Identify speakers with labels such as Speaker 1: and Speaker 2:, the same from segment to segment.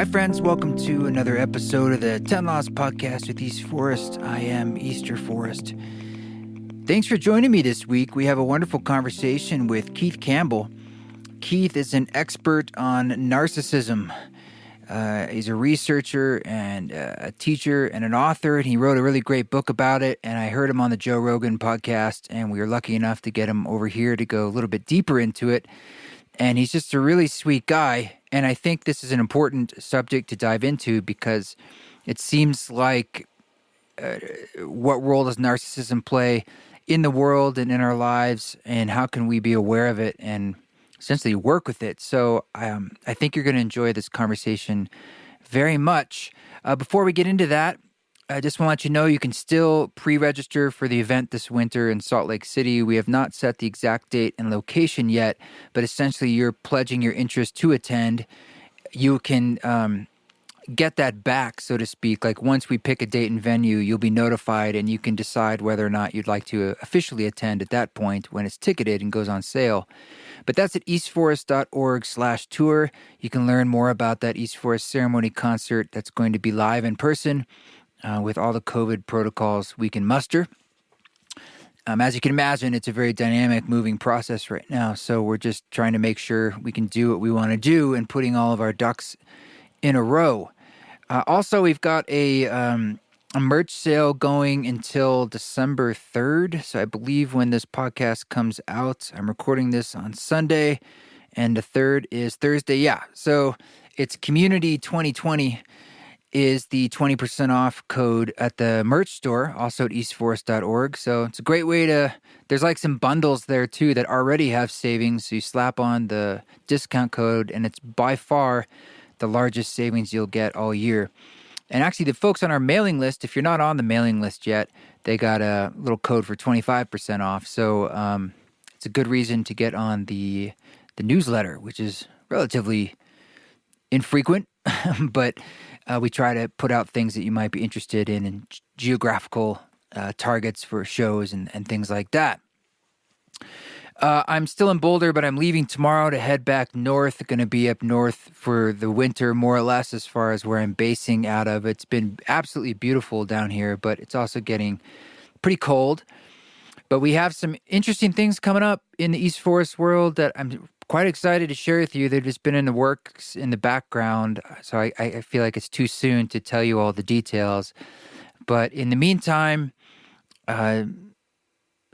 Speaker 1: Hi, friends. Welcome to another episode of the 10 Laws Podcast with East Forest. I am Easter Forest. Thanks for joining me this week. We have a wonderful conversation with Keith Campbell. Keith is an expert on narcissism. He's a researcher and a teacher and an author, and he wrote a really great book about it. And I heard him on the Joe Rogan podcast, and we were lucky enough to get him over here to go a little bit deeper into it. And he's just a really sweet guy. And I think this is an important subject to dive into because it seems like what role does narcissism play in the world and in our lives, and how can we be aware of it and essentially work with it? So I think you're going to enjoy this conversation very much. Before we get into that, I just want to let you know you can still pre-register for the event this winter in Salt Lake City. We have not set the exact date and location yet, but essentially you're pledging your interest to attend. You can get that back, so to speak. Like once we pick a date and venue, you'll be notified and you can decide whether or not you'd like to officially attend at that point when it's ticketed and goes on sale. But that's at eastforest.org/tour. You can learn more about that East Forest ceremony concert that's going to be live in person with all the COVID protocols we can muster. As you can imagine, it's a very dynamic, moving process right now. So we're just trying to make sure we can do what we want to do and putting all of our ducks in a row. Also, we've got a merch sale going until December 3rd. So I believe when this podcast comes out, I'm recording this on Sunday, and the 3rd is Thursday. Yeah, so it's Community 2020 is the 20% off code at the merch store, also at eastforest.org. So it's a great way there's like some bundles there too that already have savings. So you slap on the discount code, and it's by far the largest savings you'll get all year. And actually, the folks on our mailing list, if you're not on the mailing list yet, they got a little code for 25% off. So it's a good reason to get on the newsletter, which is relatively infrequent, but we try to put out things that you might be interested in and geographical targets for shows and things like that. I'm still in Boulder, but I'm leaving tomorrow to head back north. Going to be up north for the winter, more or less, as far as where I'm basing out of. It's been absolutely beautiful down here, but it's also getting pretty cold. But we have some interesting things coming up in the East Forest world that I'm quite excited to share with you. They've just been in the works in the background, so I feel like it's too soon to tell you all the details. But in the meantime, I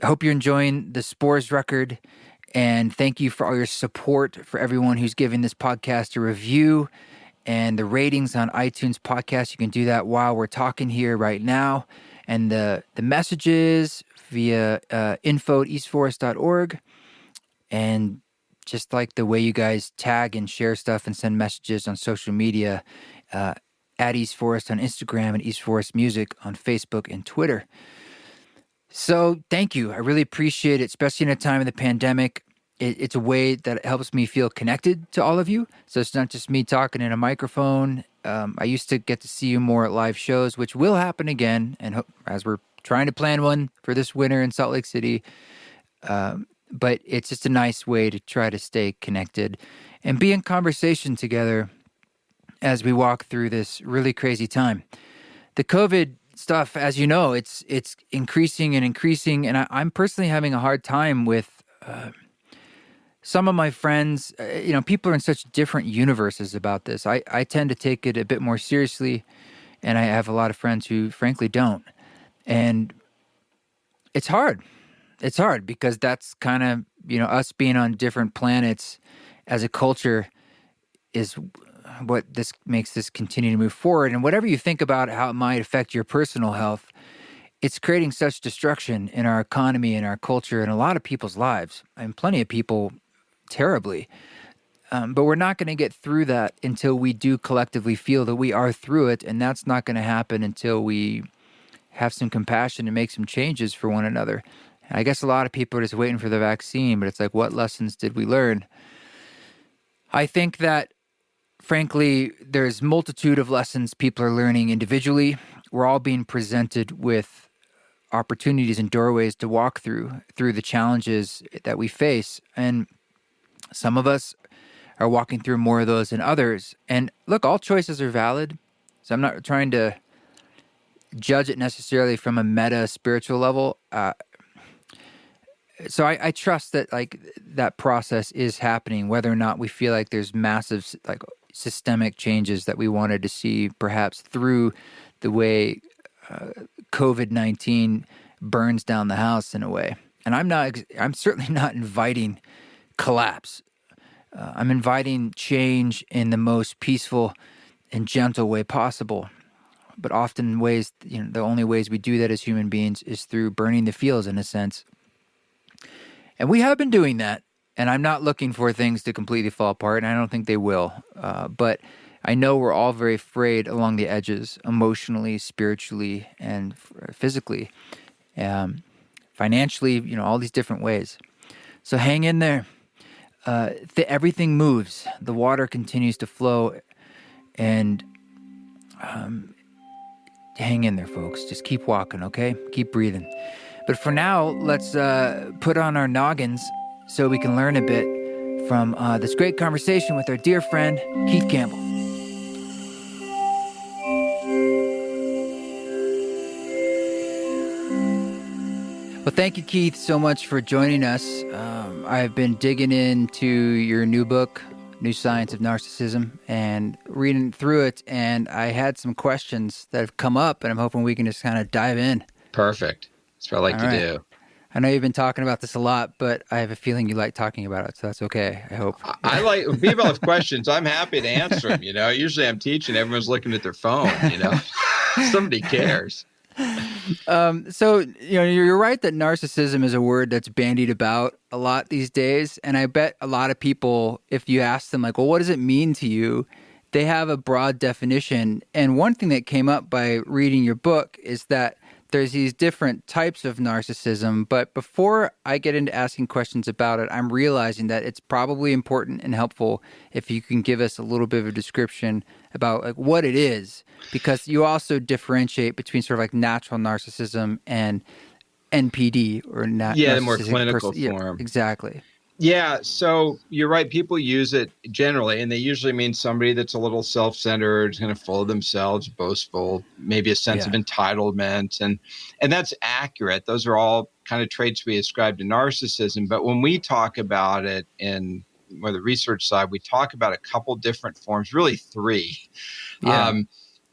Speaker 1: hope you're enjoying the Spores record, and thank you for all your support, for everyone who's giving this podcast a review and the ratings on iTunes podcast. You can do that while we're talking here right now. And the messages via info@eastforest.org, and just like the way you guys tag and share stuff and send messages on social media, at East Forest on Instagram and East Forest Music on Facebook and Twitter. So thank you. I really appreciate it, especially in a time of the pandemic. It's a way that helps me feel connected to all of you. So it's not just me talking in a microphone. I used to get to see you more at live shows, which will happen again, and as we're trying to plan one for this winter in Salt Lake City. But it's just a nice way to try to stay connected and be in conversation together as we walk through this really crazy time. The COVID stuff, as you know, it's increasing and increasing, and I'm personally having a hard time with some of my friends. People are in such different universes about this. I tend to take it a bit more seriously, and I have a lot of friends who frankly don't. And it's hard. It's hard because that's kind of, us being on different planets as a culture is what this makes this continue to move forward. And whatever you think about how it might affect your personal health, it's creating such destruction in our economy and our culture and a lot of people's lives. And plenty of people terribly. But we're not going to get through that until we do collectively feel that we are through it. And that's not going to happen until we have some compassion and make some changes for one another. I guess a lot of people are just waiting for the vaccine, but it's like, what lessons did we learn? I think that, frankly, there's multitude of lessons people are learning individually. We're all being presented with opportunities and doorways to walk through the challenges that we face. And some of us are walking through more of those than others. And look, all choices are valid. So I'm not trying to judge it necessarily from a meta spiritual level. So I trust that like that process is happening, whether or not we feel like there's massive like systemic changes that we wanted to see, perhaps through the way COVID-19 burns down the house in a way. And I'm certainly not inviting collapse. I'm inviting change in the most peaceful and gentle way possible. But often the only ways we do that as human beings is through burning the fields in a sense. And we have been doing that. And I'm not looking for things to completely fall apart, and I don't think they will. But I know we're all very frayed along the edges, emotionally, spiritually, and physically, financially, all these different ways. So hang in there. Everything moves. The water continues to flow, and hang in there, folks. Just keep walking, okay? Keep breathing. But for now, let's put on our noggins so we can learn a bit from this great conversation with our dear friend, Keith Campbell. Well, thank you, Keith, so much for joining us. I've been digging into your new book, New Science of Narcissism, and reading through it, and I had some questions that have come up, and I'm hoping we can just kind of dive in.
Speaker 2: Perfect. That's what I like to do.
Speaker 1: I know you've been talking about this a lot, but I have a feeling you like talking about it, so that's okay, I hope.
Speaker 2: I like, when people have questions, I'm happy to answer them, Usually I'm teaching, everyone's looking at their phone, Somebody cares.
Speaker 1: So, you're right that narcissism is a word that's bandied about a lot these days. And I bet a lot of people, if you ask them like, well, what does it mean to you? They have a broad definition. And one thing that came up by reading your book is that there's these different types of narcissism. But before I get into asking questions about it, I'm realizing that it's probably important and helpful if you can give us a little bit of a description about like what it is, because you also differentiate between sort of like natural narcissism and NPD or
Speaker 2: the more clinical form.
Speaker 1: Yeah, exactly.
Speaker 2: Yeah, so you're right. People use it generally, and they usually mean somebody that's a little self-centered, kind of full of themselves, boastful, maybe a sense of entitlement, and that's accurate. Those are all kind of traits we ascribe to narcissism. But when we talk about it in the research side, we talk about a couple different forms, really three.
Speaker 1: Yeah.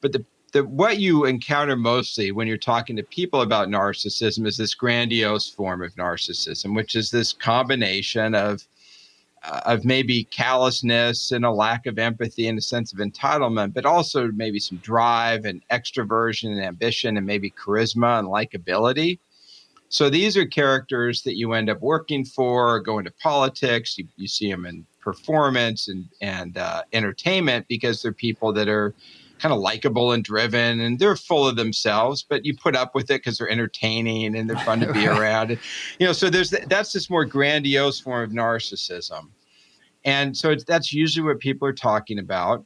Speaker 2: But what you encounter mostly when you're talking to people about narcissism is this grandiose form of narcissism, which is this combination of maybe callousness and a lack of empathy and a sense of entitlement, but also maybe some drive and extroversion and ambition and maybe charisma and likability. So these are characters that you end up working for, go into politics. You see them in performance and entertainment because they're people that are kind of likable and driven, and they're full of themselves, but you put up with it because they're entertaining and they're fun to be around. So that's this more grandiose form of narcissism. And so that's usually what people are talking about.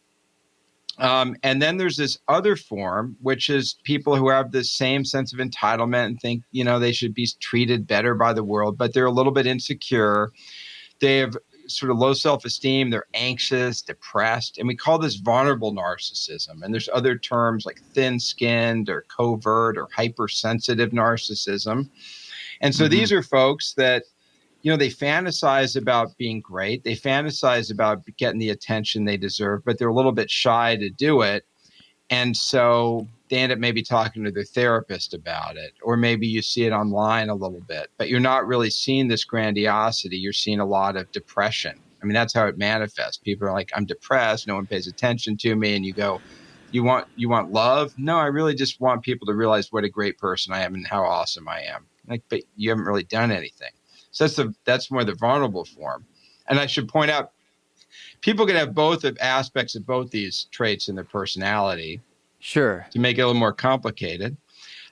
Speaker 2: And then there's this other form, which is people who have the same sense of entitlement and think, they should be treated better by the world, but they're a little bit insecure. They have sort of low self-esteem. They're anxious, depressed, and we call this vulnerable narcissism. And there's other terms like thin-skinned or covert or hypersensitive narcissism. And so these are folks that, they fantasize about being great. They fantasize about getting the attention they deserve, but they're a little bit shy to do it. And so they end up maybe talking to their therapist about it, or maybe you see it online a little bit, but you're not really seeing this grandiosity. You're seeing a lot of depression. I mean, that's how it manifests. People are like, I'm depressed. No one pays attention to me. And you go, you want love? No, I really just want people to realize what a great person I am and how awesome I am. Like, but you haven't really done anything. So that's more the vulnerable form. And I should point out, people can have both of aspects of both these traits in their personality.
Speaker 1: Sure.
Speaker 2: To make it a little more complicated.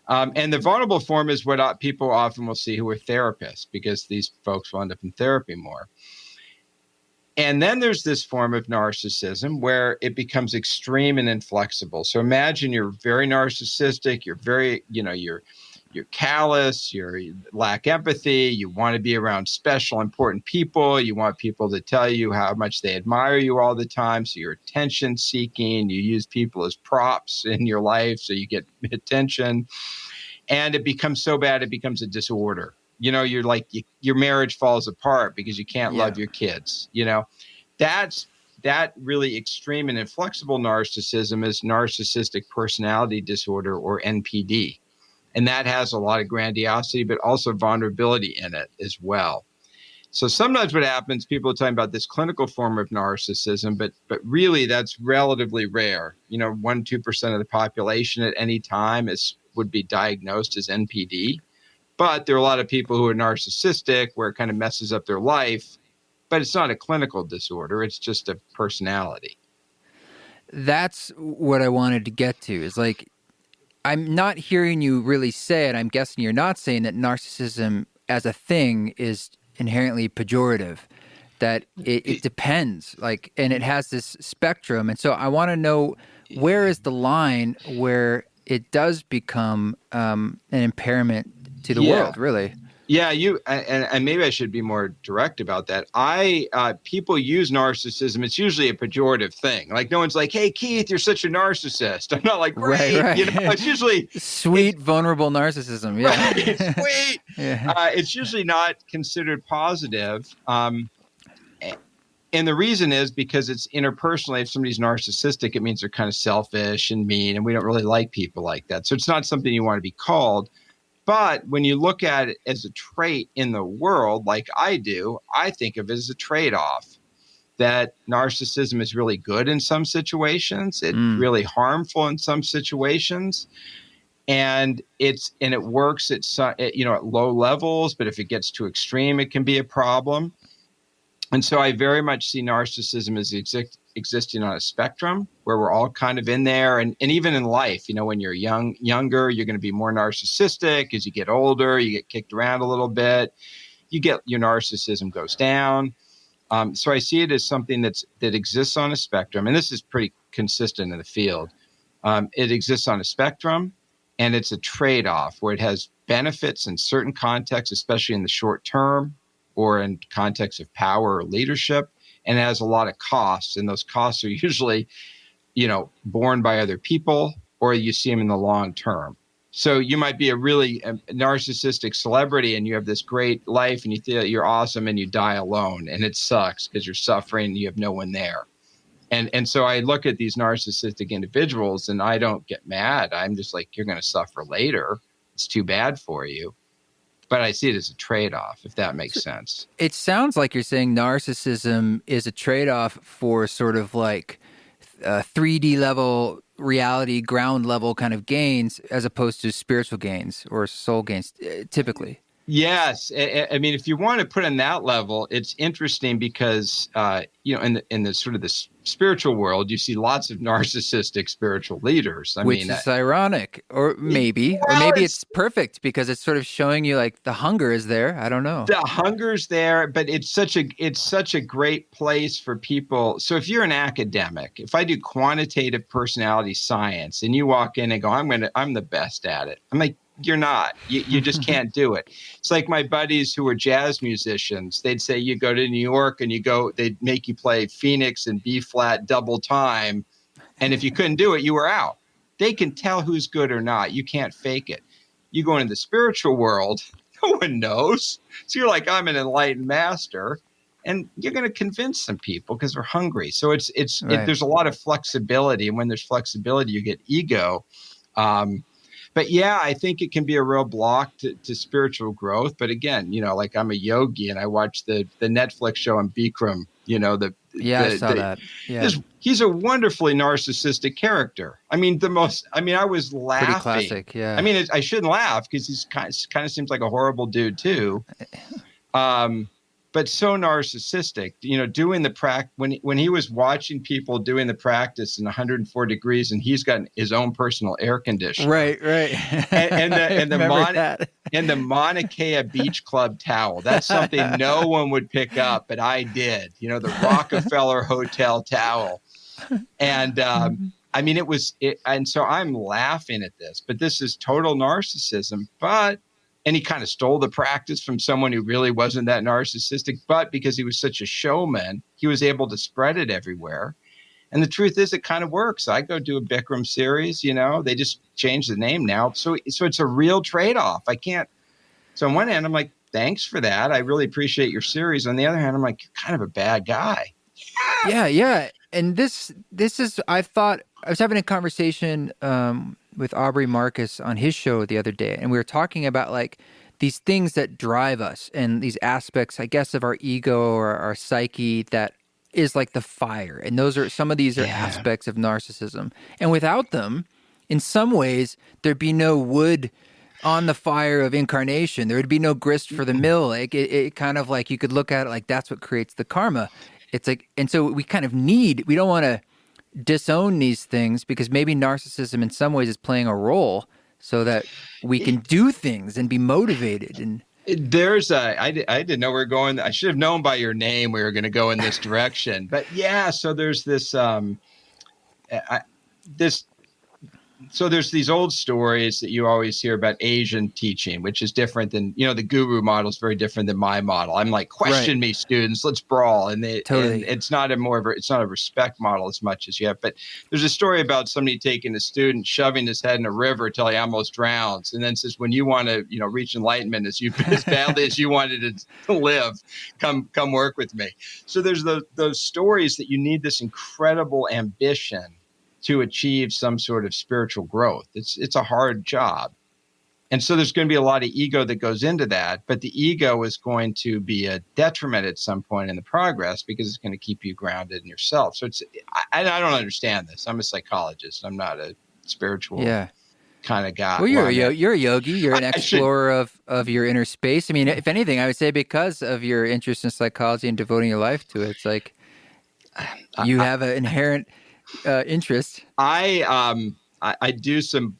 Speaker 2: And the vulnerable form is what people often will see who are therapists, because these folks will end up in therapy more. And then there's this form of narcissism where it becomes extreme and inflexible. So imagine you're very narcissistic, you're very, you're callous, you lack empathy, you want to be around special, important people, you want people to tell you how much they admire you all the time, so you're attention seeking, you use people as props in your life so you get attention, and it becomes so bad it becomes a disorder. You're like, your marriage falls apart because you can't love your kids. That really extreme and inflexible narcissism is narcissistic personality disorder, or NPD. And that has a lot of grandiosity, but also vulnerability in it as well. So sometimes what happens, people are talking about this clinical form of narcissism, but really that's relatively rare. 1-2% of the population at any time would be diagnosed as NPD. But there are a lot of people who are narcissistic where it kind of messes up their life. But it's not a clinical disorder. It's just a personality.
Speaker 1: That's what I wanted to get to, is like, I'm not hearing you really say it. I'm guessing you're not saying that narcissism as a thing is inherently pejorative, that it depends, like, and it has this spectrum. And so I want to know, where is the line where it does become an impairment to the world, really?
Speaker 2: Yeah, and maybe I should be more direct about that. People use narcissism. It's usually a pejorative thing. Like, no one's like, "Hey, Keith, you're such a narcissist." I'm not like, "Great,"
Speaker 1: right.
Speaker 2: It's usually
Speaker 1: sweet, vulnerable narcissism. Yeah,
Speaker 2: right, sweet. It's usually not considered positive. And the reason is because it's interpersonally. If somebody's narcissistic, it means they're kind of selfish and mean, and we don't really like people like that. So it's not something you want to be called. But when you look at it as a trait in the world, like I do, I think of it as a trade-off, that narcissism is really good in some situations. It's really harmful in some situations. And it works at low levels, but if it gets too extreme, it can be a problem. And so I very much see narcissism as existing on a spectrum where we're all kind of in there. And even in life, when you're younger, you're going to be more narcissistic. As you get older, you get kicked around a little bit. Your narcissism goes down. So I see it as something that exists on a spectrum. And this is pretty consistent in the field. It exists on a spectrum, and it's a trade-off where it has benefits in certain contexts, especially in the short term, or in context of power or leadership, and it has a lot of costs. And those costs are usually, borne by other people, or you see them in the long term. So you might be a really narcissistic celebrity and you have this great life and you feel you're awesome, and you die alone, and it sucks because you're suffering and you have no one there. And so I look at these narcissistic individuals and I don't get mad. I'm just like, you're going to suffer later. It's too bad for you. But I see it as a trade-off, if that makes sense.
Speaker 1: It sounds like you're saying narcissism is a trade-off for sort of like 3D level reality, ground level kind of gains, as opposed to spiritual gains or soul gains, typically.
Speaker 2: Yes. I mean, if you want to put on that level, it's interesting because, in the sort of the spiritual world, you see lots of narcissistic spiritual leaders.
Speaker 1: Which is ironic, or maybe it's perfect because it's sort of showing you like the hunger is there. I don't know.
Speaker 2: The hunger's there, but it's such a great place for people. So if you're an academic, if I do quantitative personality science and you walk in and go, I'm the best at it. I'm like, you're not. You just can't do it. It's like my buddies who are jazz musicians. They'd say you go to New York and they'd make you play Phoenix and B flat double time. And if you couldn't do it, you were out. They can tell who's good or not. You can't fake it. You go into the spiritual world, no one knows. So you're like, I'm an enlightened master. And you're going to convince some people because they're hungry. So there's a lot of flexibility. And when there's flexibility, you get ego. But yeah, I think it can be a real block to spiritual growth. But again, like I'm a yogi and I watch the Netflix show on Bikram,
Speaker 1: I saw that. Yeah.
Speaker 2: He's a wonderfully narcissistic character. I mean, I was laughing.
Speaker 1: Pretty classic, yeah.
Speaker 2: I mean, I shouldn't laugh because he's kind of seems like a horrible dude too. But so narcissistic, doing the when he was watching people doing the practice in 104 degrees, and he's got his own personal air conditioner.
Speaker 1: Right.
Speaker 2: And the Mauna Kea Beach Club towel. That's something no one would pick up, but I did. The Rockefeller Hotel towel. And I mean, and so I'm laughing at this, but this is total narcissism. And he kind of stole the practice from someone who really wasn't that narcissistic. But because he was such a showman, he was able to spread it everywhere. And the truth is, it kind of works. I go do a Bikram series, they just changed the name now. So it's a real trade-off. I can't. So on one hand, I'm like, thanks for that. I really appreciate your series. On the other hand, I'm like, you're kind of a bad guy.
Speaker 1: Yeah. And this is, I was having a conversation with Aubrey Marcus on his show the other day, and we were talking about like these things that drive us and these aspects, I guess, of our ego or our psyche that is like the fire. And some of these are aspects of narcissism. And without them, in some ways, there'd be no wood on the fire of incarnation. There would be no grist for the mill. Like it kind of like, you could look at it like that's what creates the karma. It's like, and so we kind of we don't want to disown these things because maybe narcissism in some ways is playing a role so that we can do things and be motivated. And
Speaker 2: I didn't know we were going. I should have known by your name we were going to go in this direction. But yeah, so there's so there's these old stories that you always hear about Asian teaching, which is different than, the guru model is very different than my model. I'm like, question me, students, let's brawl. And
Speaker 1: Totally.
Speaker 2: And it's not a respect model as much as you have. But there's a story about somebody taking a student, shoving his head in a river till he almost drowns. And then says, when you want to, reach enlightenment as badly as you wanted to live, come work with me. So there's those stories that you need this incredible ambition to achieve some sort of spiritual growth. It's a hard job. And so there's going to be a lot of ego that goes into that, but the ego is going to be a detriment at some point in the progress because it's going to keep you grounded in yourself. So I don't understand this. I'm a psychologist. I'm not a spiritual kind of guy.
Speaker 1: Well, you're a yogi. You're an explorer of your inner space. I mean, if anything, I would say because of your interest in psychology and devoting your life to it, it's like you have an inherent interest.
Speaker 2: I do some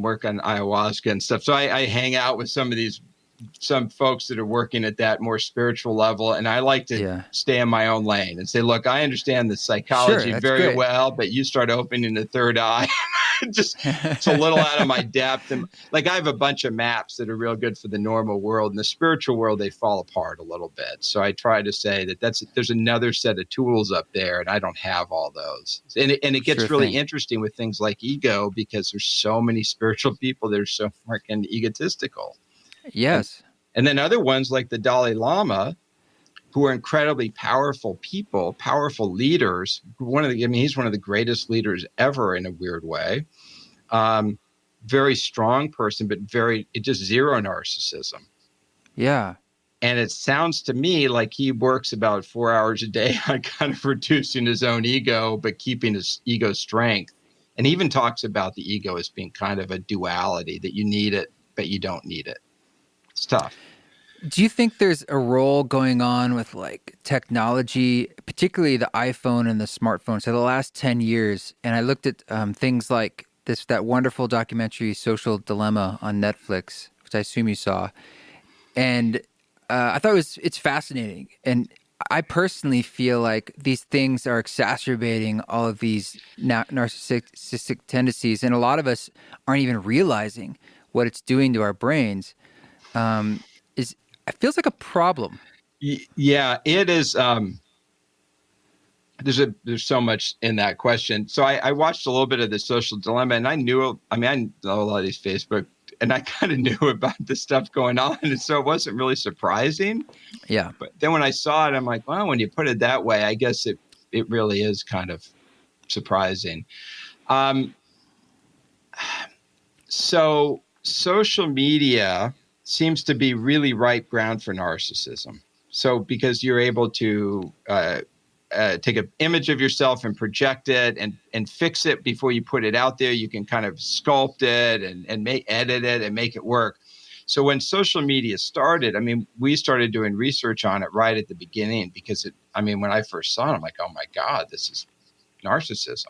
Speaker 2: work on ayahuasca and stuff. So I hang out with some folks that are working at that more spiritual level. And I like to stay in my own lane and say, look, I understand the psychology very well, but you start opening the third eye. It's a little out of my depth. And like, I have a bunch of maps that are real good for the normal world. In the spiritual world, they fall apart a little bit. So I try to say there's another set of tools up there, and I don't have all those. And it gets really interesting with things like ego, because there's so many spiritual people that are so freaking egotistical.
Speaker 1: Yes.
Speaker 2: And then other ones like the Dalai Lama, who are incredibly powerful people, powerful leaders. He's one of the greatest leaders ever in a weird way. Very strong person, but just zero narcissism.
Speaker 1: Yeah.
Speaker 2: And it sounds to me like he works about 4 hours a day on kind of reducing his own ego, but keeping his ego strength. And he even talks about the ego as being kind of a duality, that you need it, but you don't need it. It's tough.
Speaker 1: Do you think there's a role going on with like technology, particularly the iPhone and the smartphone? So the last 10 years, and I looked at things like that wonderful documentary, Social Dilemma on Netflix, which I assume you saw. And I thought it's fascinating. And I personally feel like these things are exacerbating all of these narcissistic tendencies. And a lot of us aren't even realizing what it's doing to our brains. It feels like a problem.
Speaker 2: Yeah, it is. There's so much in that question. So I watched a little bit of the Social Dilemma, and I know a lot of these Facebook, and I kind of knew about this stuff going on, and so it wasn't really surprising.
Speaker 1: Yeah.
Speaker 2: But then when I saw it, I'm like, well, when you put it that way, I guess it really is kind of surprising. So social media seems to be really ripe ground for narcissism. So because you're able to take an image of yourself and project it and fix it before you put it out there, you can kind of sculpt it and edit it and make it work. So when social media started, we started doing research on it right at the beginning because when I first saw it, I'm like, oh my God, this is narcissism.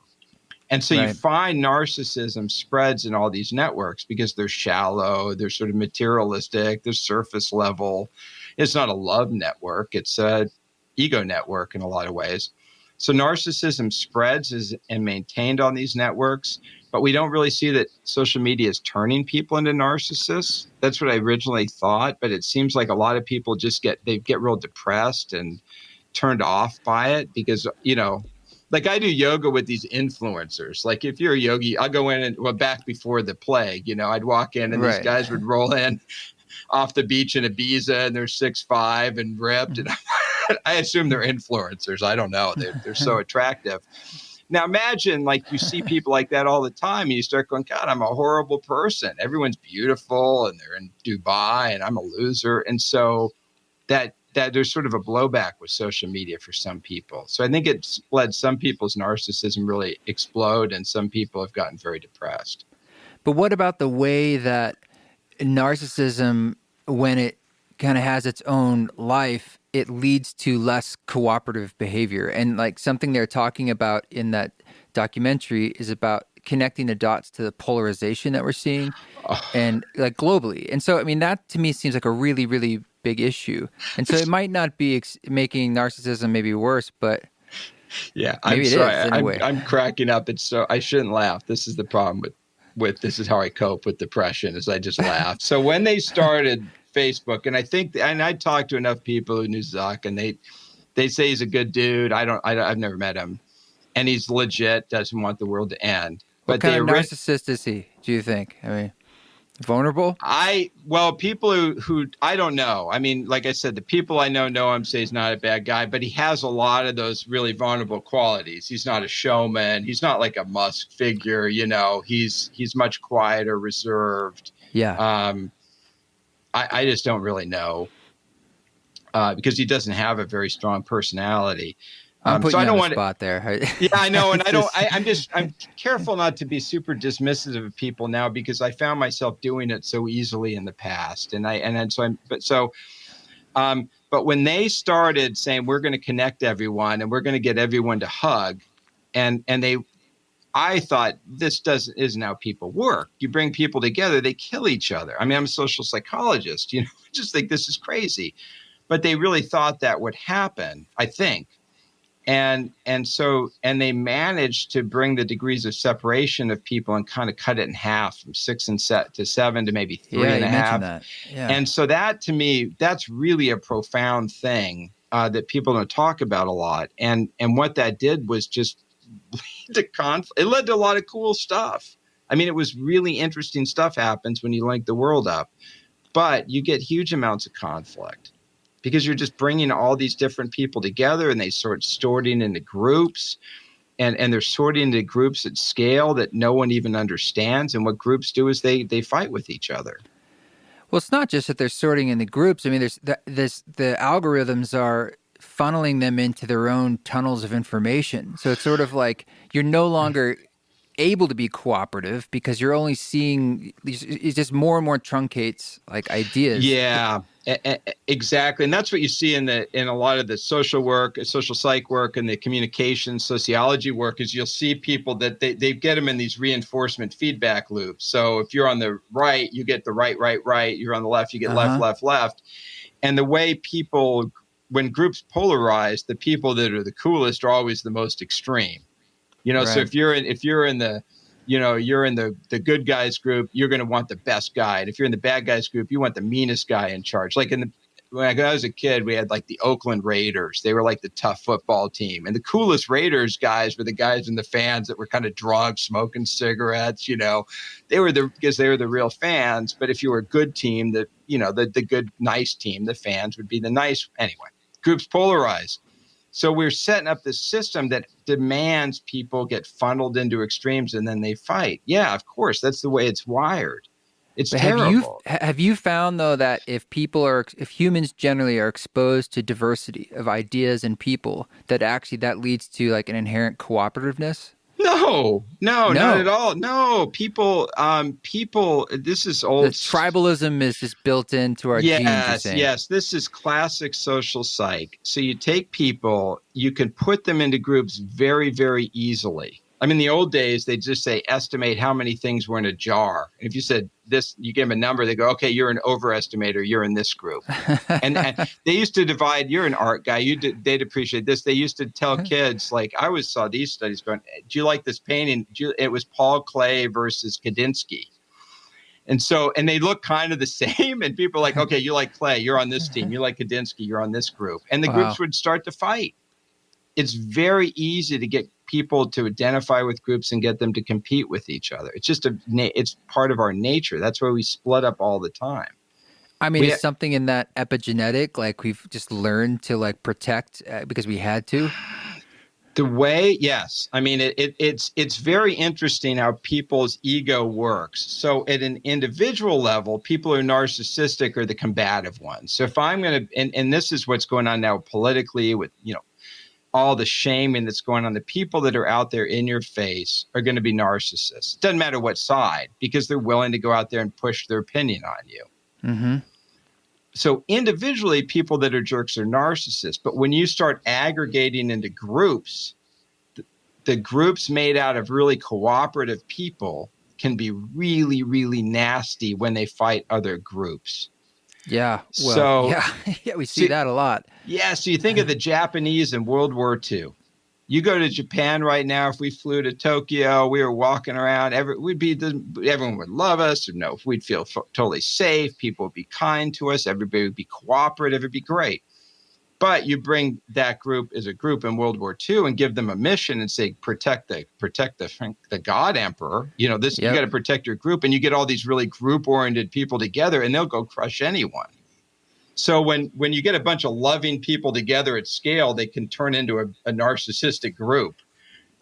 Speaker 2: And so you find narcissism spreads in all these networks because they're shallow, they're sort of materialistic, they're surface level. It's not a love network. It's a ego network in a lot of ways. So narcissism spreads and maintained on these networks, but we don't really see that social media is turning people into narcissists. That's what I originally thought, but it seems like a lot of people just get real depressed and turned off by it because, like I do yoga with these influencers. Like if you're a yogi, I'll go in and back before the plague, I'd walk in and these
Speaker 1: Right.
Speaker 2: guys would roll in off the beach in Ibiza and they're 6'5" and ripped. And I assume they're influencers. I don't know. They're so attractive. Now imagine like you see people like that all the time and you start going, God, I'm a horrible person. Everyone's beautiful and they're in Dubai and I'm a loser. And so that there's sort of a blowback with social media for some people. So I think it's led some people's narcissism really explode and some people have gotten very depressed.
Speaker 1: But what about the way that narcissism, when it kind of has its own life, it leads to less cooperative behavior? And like something they're talking about in that documentary is about connecting the dots to the polarization that we're seeing and like globally. And so, I mean, that to me seems like a really, really big issue. And so it might not be making narcissism maybe worse, but
Speaker 2: yeah,
Speaker 1: maybe
Speaker 2: I'm sorry.
Speaker 1: It is in a way.
Speaker 2: I'm cracking up. It's so I shouldn't laugh. This is the problem with this is how I cope with depression is I just laugh. So when they started Facebook, and I talked to enough people who knew Zuck, and they say he's a good dude. I've never met him, and he's legit. Doesn't want the world to end.
Speaker 1: What kind of narcissist is he, do you think? I mean, vulnerable?
Speaker 2: People who I don't know. I mean, like I said, the people I know him, say he's not a bad guy, but he has a lot of those really vulnerable qualities. He's not a showman. He's not like a Musk figure, he's much quieter, reserved.
Speaker 1: Yeah.
Speaker 2: I just don't really know because he doesn't have a very strong personality.
Speaker 1: I'm putting you on the spot there.
Speaker 2: Yeah, I know. And I'm careful not to be super dismissive of people now because I found myself doing it so easily in the past. But when they started saying, we're going to connect everyone and we're going to get everyone to hug I thought this isn't how people work. You bring people together, they kill each other. I mean, I'm a social psychologist, I just think this is crazy, but they really thought that would happen, I think. And they managed to bring the degrees of separation of people and kind of cut it in half from 6 to 7 to maybe 3.5.
Speaker 1: That. Yeah.
Speaker 2: And so that to me, that's really a profound thing that people don't talk about a lot. And what that did was just lead to conflict. It led to a lot of cool stuff. I mean, it was really interesting stuff happens when you link the world up, but you get huge amounts of conflict. Because you're just bringing all these different people together and they sort of sorting into groups and they're sorting into groups at scale that no one even understands. And what groups do is they fight with each other.
Speaker 1: Well, it's not just that they're sorting into groups. I mean, the algorithms are funneling them into their own tunnels of information. So it's sort of like you're no longer able to be cooperative because you're only seeing it just more and more truncates like ideas.
Speaker 2: Yeah. Exactly. And that's what you see in a lot of the social work, social psych work, and the communication sociology work is you'll see people that they get them in these reinforcement feedback loops. So if you're on the right, you get the right. You're on the left, you get left. And the way people, when groups polarize, the people that are the coolest are always the most extreme. Right. So if you're in the you're in the good guys group, you're going to want the best guy. And if you're in the bad guys group, you want the meanest guy in charge. Like when I was a kid, we had like the Oakland Raiders. They were like the tough football team. And the coolest Raiders guys were the guys in the fans that were kind of drunk, smoking cigarettes, they were because they were the real fans. But if you were a good team, the good, nice team, the fans would be the nice. Anyway, groups polarize. So we're setting up this system that demands people get funneled into extremes and then they fight. Yeah, of course. That's the way it's wired. It's terrible.
Speaker 1: Have you found, though, that if humans generally are exposed to diversity of ideas and people, that actually that leads to like an inherent cooperativeness?
Speaker 2: No, not at all. No, people, this is old.
Speaker 1: The tribalism is just built into our genes.
Speaker 2: Yes. This is classic social psych. So you take people, you can put them into groups very, very easily. I mean, the old days, they'd just say, estimate how many things were in a jar. And if you said this, you give them a number, they go, okay, you're an overestimator, you're in this group. And they used to divide, you're an art guy, they'd appreciate this. They used to tell kids, like, I always saw these studies going, do you like this painting? It was Paul Klee versus Kandinsky. And so, and they look kind of the same. And people are like, okay, you like Klee, you're on this team. You like Kandinsky, you're on this group. And the groups would start to fight. It's very easy to get people to identify with groups and get them to compete with each other. It's just it's part of our nature. That's why we split up all the time.
Speaker 1: I mean, is something in that epigenetic, like we've just learned to like protect because we had to?
Speaker 2: The way, yes. I mean, it's very interesting how people's ego works. So at an individual level, people who are narcissistic are the combative ones. So if I'm going to, and this is what's going on now politically with, all the shaming that's going on, the people that are out there in your face are going to be narcissists. It doesn't matter what side, because they're willing to go out there and push their opinion on you. Mm-hmm. So individually, people that are jerks are narcissists. But when you start aggregating into groups, the groups made out of really cooperative people can be really, really nasty when they fight other groups.
Speaker 1: Yeah. Well, yeah, we see that a lot.
Speaker 2: Yeah. So you think of the Japanese in World War II. You go to Japan right now, if we flew to Tokyo, we were walking around, everyone would love us, we'd feel totally safe. People would be kind to us. Everybody would be cooperative. It'd be great. But you bring that group as a group in World War II and give them a mission and say, protect the God Emperor. You got to protect your group. And you get all these really group-oriented people together, and they'll go crush anyone. So when you get a bunch of loving people together at scale, they can turn into a narcissistic group,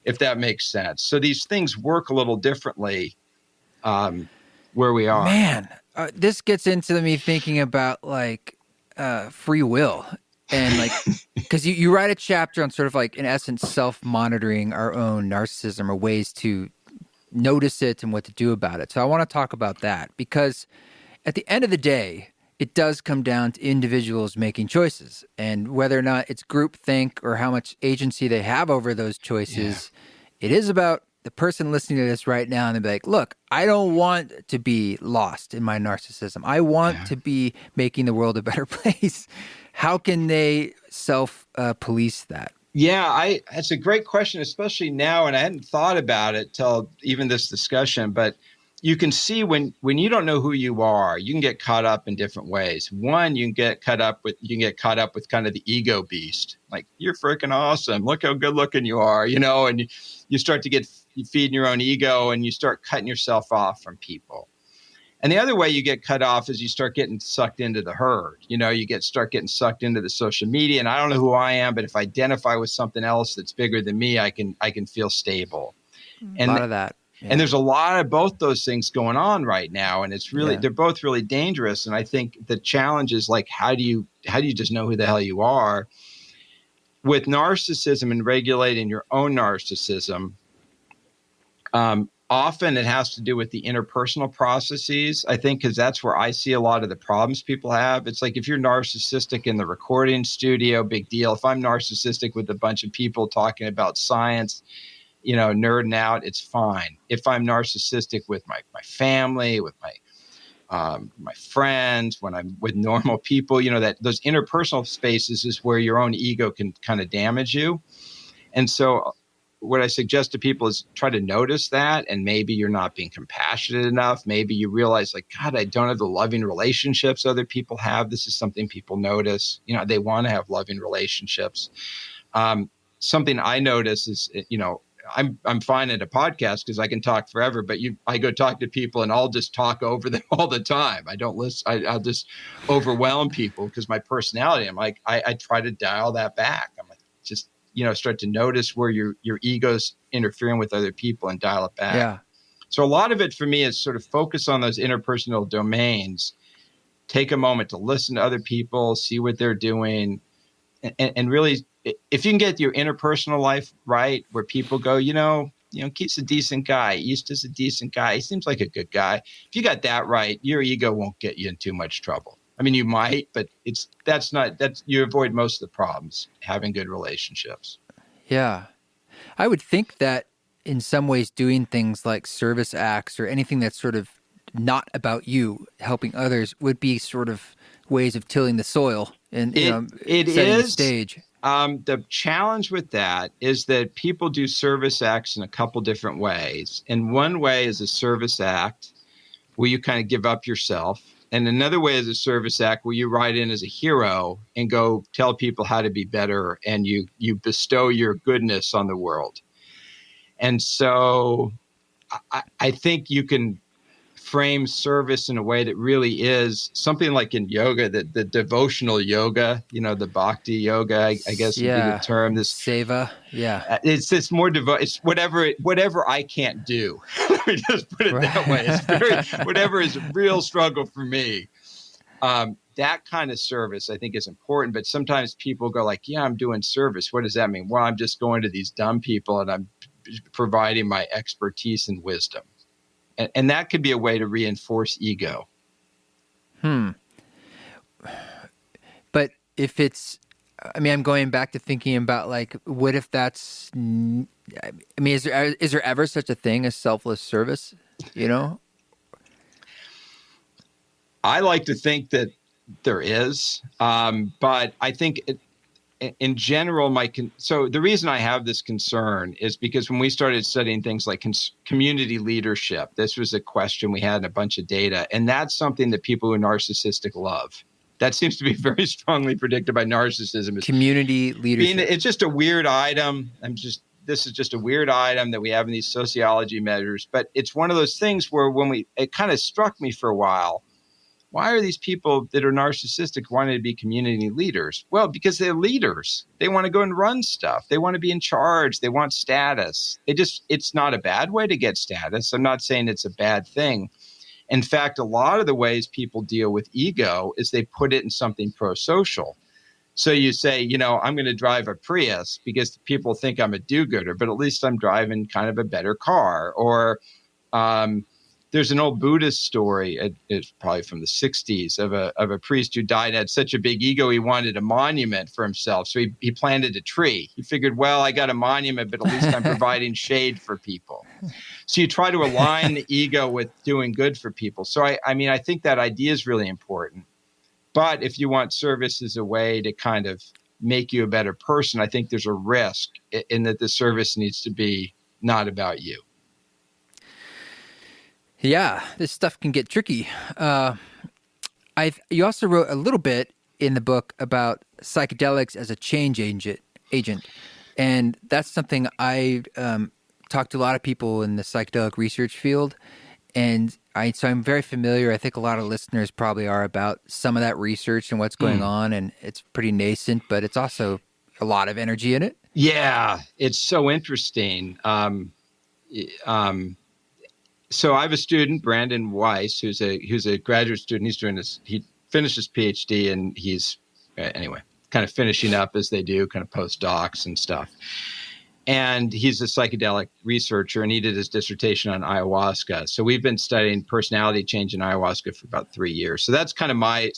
Speaker 2: if that makes sense. So these things work a little differently where we are.
Speaker 1: Man, this gets into me thinking about like free will. And like, because you write a chapter on sort of like, in essence, self-monitoring our own narcissism or ways to notice it and what to do about it. So I want to talk about that because at the end of the day, it does come down to individuals making choices, and whether or not it's groupthink or how much agency they have over those choices. Yeah. It is about the person listening to this right now and they'll be like, look, I don't want to be lost in my narcissism. I want to be making the world a better place. How can they self-police that?
Speaker 2: Yeah, that's a great question, especially now. And I hadn't thought about it till even this discussion, but you can see when you don't know who you are, you can get caught up in different ways. One, you can get caught up with kind of the ego beast. Like, you're freaking awesome. Look how good looking you are, and you start to get feeding your own ego and you start cutting yourself off from people. And the other way you get cut off is you start getting sucked into the herd. Start getting sucked into the social media. And I don't know who I am, but if I identify with something else that's bigger than me, I can feel stable.
Speaker 1: And a lot of that.
Speaker 2: Yeah. And there's a lot of both those things going on right now. And it's really, they're both really dangerous. And I think the challenge is like, how do you just know who the hell you are? With narcissism and regulating your own narcissism, often it has to do with the interpersonal processes, I think, because that's where I see a lot of the problems people have. It's like if you're narcissistic in the recording studio, big deal. If I'm narcissistic with a bunch of people talking about science, nerding out, it's fine. If I'm narcissistic with my family, with my friends, when I'm with normal people, that those interpersonal spaces is where your own ego can kind of damage you. And so what I suggest to people is try to notice that, and maybe you're not being compassionate enough. Maybe you realize, like, God, I don't have the loving relationships other people have. This is something people notice. They want to have loving relationships. Something I notice is, I'm fine at a podcast because I can talk forever, but I go talk to people and I'll just talk over them all the time. I don't listen. I'll just overwhelm people because my personality, I'm like, I try to dial that back. I'm like, just, start to notice where your ego's interfering with other people and dial it back.
Speaker 1: Yeah.
Speaker 2: So a lot of it for me is sort of focus on those interpersonal domains, take a moment to listen to other people, see what they're doing, and really, if you can get your interpersonal life right, where people go, Keith's a decent guy. Eustace is a decent guy. He seems like a good guy. If you got that right, your ego won't get you in too much trouble. I mean, you might, but you avoid most of the problems, having good relationships.
Speaker 1: Yeah. I would think that in some ways doing things like service acts or anything that's sort of not about you, helping others, would be sort of ways of tilling the soil and
Speaker 2: It
Speaker 1: setting the
Speaker 2: is.
Speaker 1: stage.
Speaker 2: The challenge with that is that people do service acts in a couple different ways. And one way is a service act where you kind of give up yourself. And another way is a service act where you ride in as a hero and go tell people how to be better, and you bestow your goodness on the world. And so I think you can frame service in a way that really is something like in yoga, the devotional yoga, the bhakti yoga, I guess would be the term. This
Speaker 1: seva,
Speaker 2: it's more it's whatever I can't do. Let me just put it that way. It's whatever is a real struggle for me. That kind of service I think is important, but sometimes people go like, yeah, I'm doing service. What does that mean? Well, I'm just going to these dumb people and I'm providing my expertise and wisdom. And that could be a way to reinforce ego.
Speaker 1: But if it's, I'm going back to thinking about like, what if that's, is there ever such a thing as selfless service,
Speaker 2: I like to think that there is, but I think in general, so the reason I have this concern is because when we started studying things like community leadership, this was a question we had in a bunch of data, and that's something that people who are narcissistic love. That seems to be very strongly predicted by narcissism.
Speaker 1: Community leadership.
Speaker 2: It's just a weird item. This is just a weird item that we have in these sociology measures, but it's one of those things where it kind of struck me for a while. Why are these people that are narcissistic wanting to be community leaders? Well, because they're leaders. They want to go and run stuff. They want to be in charge. They want status. It's not a bad way to get status. I'm not saying it's a bad thing. In fact, a lot of the ways people deal with ego is they put it in something pro-social. So you say, I'm going to drive a Prius because people think I'm a do-gooder, but at least I'm driving kind of a better car. Or there's an old Buddhist story, it's probably from the 60s, of a priest who died, had such a big ego, he wanted a monument for himself. So he planted a tree. He figured, well, I got a monument, but at least I'm providing shade for people. So you try to align the ego with doing good for people. So I think that idea is really important. But if you want service as a way to kind of make you a better person, I think there's a risk in that the service needs to be not about you.
Speaker 1: Yeah, this stuff can get tricky. You also wrote a little bit in the book about psychedelics as a change agent, and that's something I talked to a lot of people in the psychedelic research field, and so I'm very familiar. I think a lot of listeners probably are about some of that research and what's going on, and it's pretty nascent, but it's also a lot of energy in it.
Speaker 2: Yeah, it's so interesting. So I have a student, Brandon Weiss, who's a graduate student. He finished his Ph.D. and he's kind of finishing up as they do, kind of postdocs and stuff. And he's a psychedelic researcher, and he did his dissertation on ayahuasca. So we've been studying personality change in ayahuasca for about 3 years. So that's kind of I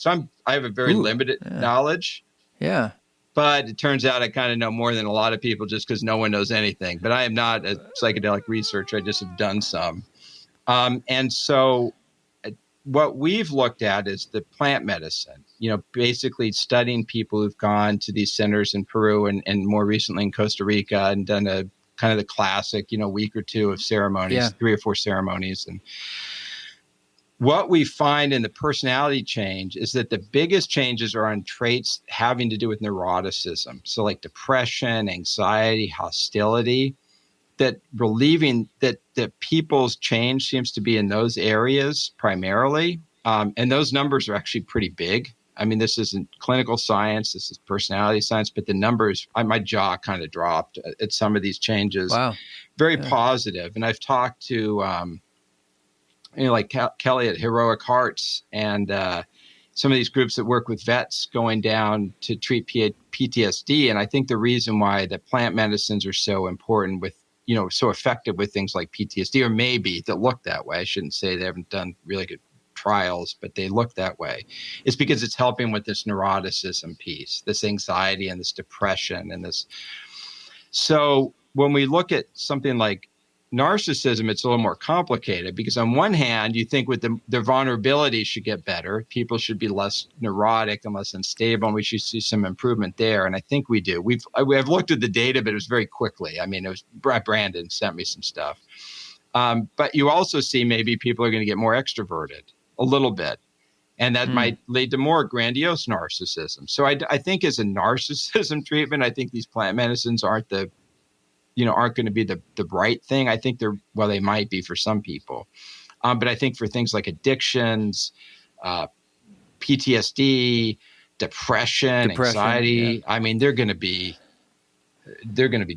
Speaker 2: have a very limited knowledge.
Speaker 1: Yeah.
Speaker 2: But it turns out I kind of know more than a lot of people just because no one knows anything. But I am not a psychedelic researcher. I just have done some. And so what we've looked at is the plant medicine, basically studying people who've gone to these centers in Peru and more recently in Costa Rica and done a kind of the classic, week or two of ceremonies, 3 or 4 ceremonies. And what we find in the personality change is that the biggest changes are on traits having to do with neuroticism. So like depression, anxiety, hostility. That relieving that people's change seems to be in those areas primarily. And those numbers are actually pretty big. I mean, this isn't clinical science, this is personality science, but the numbers, my jaw kind of dropped at some of these changes.
Speaker 1: Wow.
Speaker 2: Very positive. And I've talked to, like Kelly at Heroic Hearts and some of these groups that work with vets going down to treat PTSD. And I think the reason why the plant medicines are so important with, so effective with things like PTSD, or maybe that look that way. I shouldn't say they haven't done really good trials, but they look that way. It's because it's helping with this neuroticism piece, this anxiety and this depression and this. So when we look at something like narcissism, it's a little more complicated because on one hand, you think with the vulnerability should get better. People should be less neurotic and less unstable, and we should see some improvement there. And I think we do. I've looked at the data, but it was very quickly. I mean, it was Brandon sent me some stuff. But you also see maybe people are going to get more extroverted a little bit. And that might lead to more grandiose narcissism. So I think as a narcissism treatment, I think these plant medicines aren't going to be the right thing. I think they might be for some people. But I think for things like addictions, PTSD, depression, anxiety, yeah. I mean, they're going to be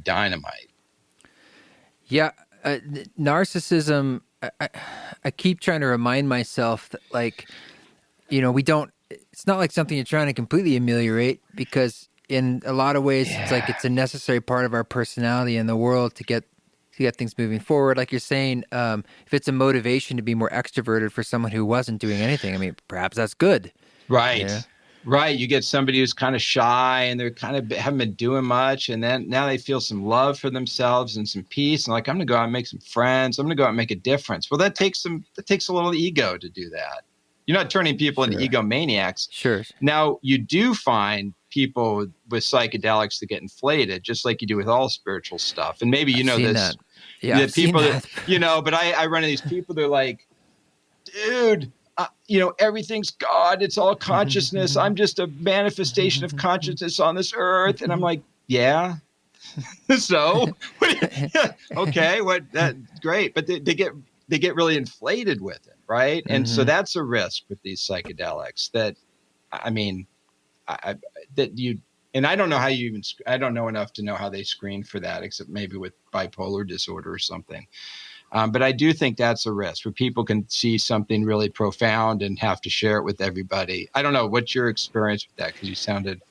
Speaker 2: dynamite.
Speaker 1: Yeah. Narcissism, I keep trying to remind myself that, like, it's not like something you're trying to completely ameliorate, because in a lot of ways, it's like it's a necessary part of our personality in the world to get things moving forward. Like you're saying, if it's a motivation to be more extroverted for someone who wasn't doing anything, I mean, perhaps that's good.
Speaker 2: Right.
Speaker 1: Yeah.
Speaker 2: Right. You get somebody who's kind of shy and they're kind of haven't been doing much. And then now they feel some love for themselves and some peace. And like, I'm going to go out and make some friends. I'm going to go out and make a difference. Well, that takes a little ego to do that. You're not turning people into egomaniacs.
Speaker 1: Sure.
Speaker 2: Now, you do find people with psychedelics that get inflated, just like you do with all spiritual stuff. And maybe
Speaker 1: I've seen
Speaker 2: this.
Speaker 1: That. Yeah,
Speaker 2: the people that but I run into these people. They're like, dude, everything's God. It's all consciousness. I'm just a manifestation of consciousness on this earth. And I'm like, yeah. So, okay, that's great. But they get really inflated with it. Right. And so that's a risk with these psychedelics that, I mean, I don't know how I don't know enough to know how they screen for that, except maybe with bipolar disorder or something. But I do think that's a risk where people can see something really profound and have to share it with everybody. I don't know. What's your experience with that? Because you sounded.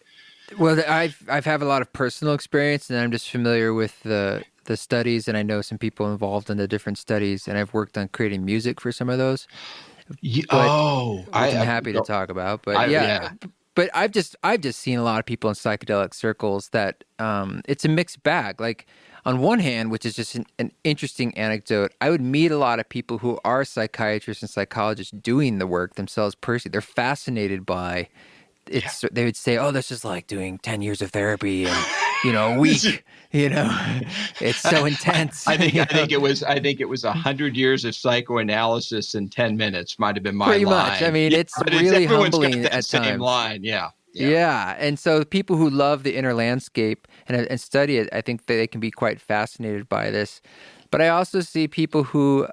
Speaker 1: Well, I've had a lot of personal experience, and I'm just familiar with the studies, and I know some people involved in the different studies, and I've worked on creating music for some of those. Which I'm happy to talk about. But but I've just seen a lot of people in psychedelic circles that it's a mixed bag. Like on one hand, which is just an interesting anecdote, I would meet a lot of people who are psychiatrists and psychologists doing the work themselves personally. They're fascinated by it. They would say, "Oh, this is like doing 10 years of therapy and a week." It's so intense.
Speaker 2: I think it was 100 years of psychoanalysis in 10 minutes might have been my
Speaker 1: pretty
Speaker 2: line.
Speaker 1: Much. I mean, it's really humbling at times.
Speaker 2: Same line, yeah.
Speaker 1: And so people who love the inner landscape and study it, I think they can be quite fascinated by this. But I also see people who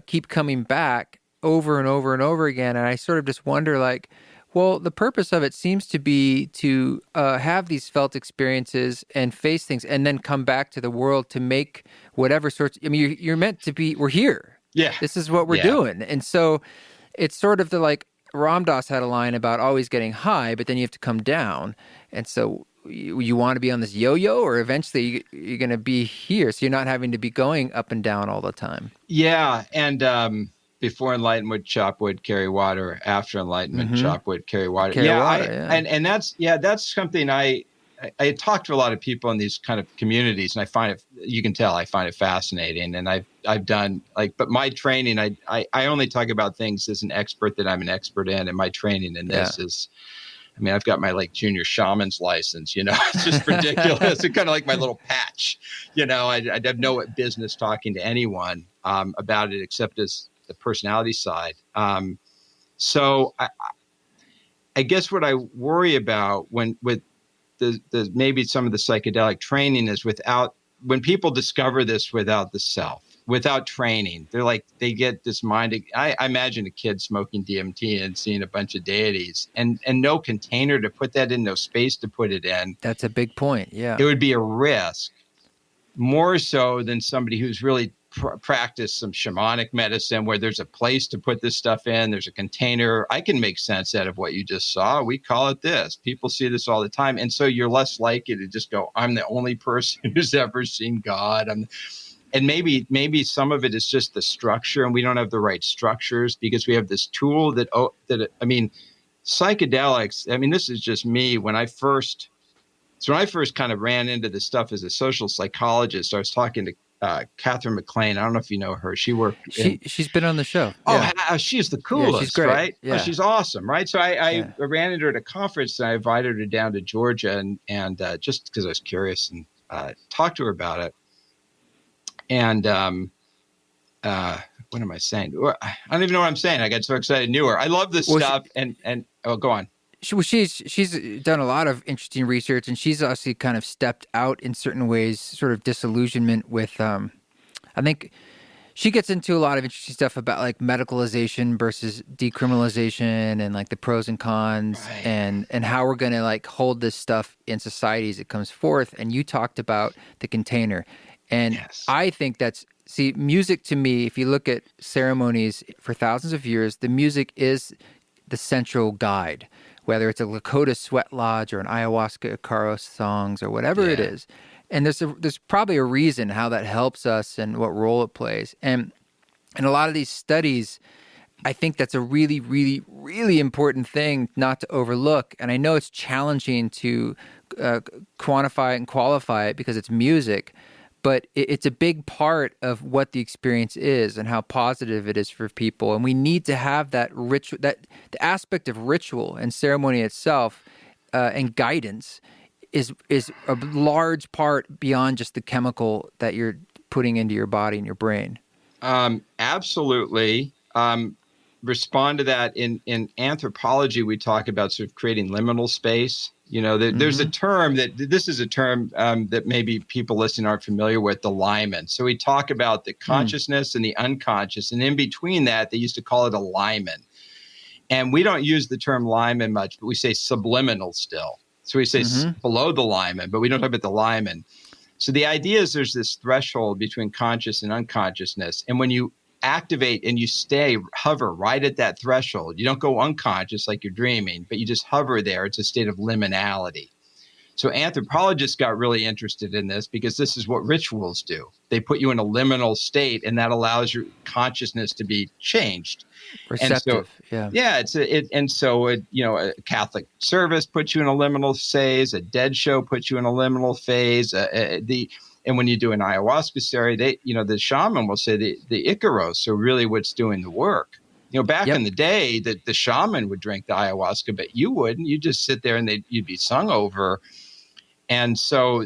Speaker 1: keep coming back over and over and over again, and I sort of just wonder, like, well, the purpose of it seems to be to have these felt experiences and face things and then come back to the world to make whatever sorts. I mean, you're meant to be, we're here.
Speaker 2: Yeah.
Speaker 1: This is what we're doing. And so it's sort of like Ram Dass had a line about always getting high, but then you have to come down. And so you want to be on this yo-yo, or eventually you're going to be here. So you're not having to be going up and down all the time.
Speaker 2: Yeah. And, before enlightenment, chop wood, carry water. After enlightenment, chop wood, carry water. And that's something I talk to a lot of people in these kind of communities, and I find it fascinating. And I've done but my training, I only talk about things as an expert that I'm an expert in, and my training in this is, I mean, I've got my junior shaman's license, it's just ridiculous. It's kind of like my little patch, I'd have no business talking to anyone about it except as the personality side. So I guess what I worry about with the maybe some of the psychedelic training is when people discover this without the self, without training, they get this mind. I imagine a kid smoking DMT and seeing a bunch of deities and no container to put that in, no space to put it in.
Speaker 1: That's a big point. Yeah.
Speaker 2: It would be a risk, more so than somebody who's really practice some shamanic medicine where there's a place to put this stuff in. There's a container. I can make sense out of what you just saw. We call it this. People see this all the time. And so you're less likely to just go, I'm the only person who's ever seen God. And maybe some of it is just the structure, and we don't have the right structures because we have this tool psychedelics. This is just me. When I first kind of ran into this stuff as a social psychologist, I was talking to Catherine McLean. I don't know if you know her. She worked in.
Speaker 1: She's been on the show.
Speaker 2: Oh,
Speaker 1: Yeah.
Speaker 2: she's the
Speaker 1: Yeah, she's
Speaker 2: coolest,
Speaker 1: great.
Speaker 2: right?
Speaker 1: Yeah.
Speaker 2: Oh, she's awesome, right? So I
Speaker 1: Yeah.
Speaker 2: ran into her at a conference and I invited her down to Georgia and just because I was curious and talked to her about it. And what am I saying? I don't even know what I'm saying. I got so excited. Knew her. I love this stuff. And go on.
Speaker 1: She's done a lot of interesting research, and she's also kind of stepped out in certain ways, sort of disillusionment with. I think she gets into a lot of interesting stuff about like medicalization versus decriminalization, and like the pros and cons,
Speaker 2: Right.
Speaker 1: and how we're going to like hold this stuff in society as it comes forth. And you talked about the container, and
Speaker 2: Yes.
Speaker 1: I think music to me. If you look at ceremonies for thousands of years, the music is the central guide. Whether it's a Lakota sweat lodge or an ayahuasca Ikaros songs or whatever it is. And there's probably a reason how that helps us and what role it plays. And in a lot of these studies, I think that's a really, really, really important thing not to overlook. And I know it's challenging to quantify and qualify it because it's music, but it's a big part of what the experience is and how positive it is for people. And we need to have that ritual, that the aspect of ritual and ceremony itself and guidance is a large part beyond just the chemical that you're putting into your body and your brain.
Speaker 2: Absolutely. Respond to that in anthropology. We talk about sort of creating liminal space. You know, there's a term this is a term that maybe people listening aren't familiar with, the limen. So we talk about the consciousness and the unconscious, and in between that, they used to call it a limen. And we don't use the term limen much, but we say subliminal still. So we say below the limen, but we don't talk about the limen. So the idea is there's this threshold between conscious and unconsciousness. And when you activate and you hover right at that threshold, you don't go unconscious like you're dreaming, but you just hover there. It's a state of liminality. So anthropologists got really interested in this because this is what rituals do. They put you in a liminal state, and that allows your consciousness to be changed.
Speaker 1: Receptive,
Speaker 2: And so a Catholic service puts you in a liminal phase. A dead show puts you in a liminal phase. And when you do an ayahuasca ceremony, the shaman will say the Ikaros are really what's doing the work. Back in the day, the shaman would drink the ayahuasca, but you wouldn't. You just sit there and you'd be sung over. And so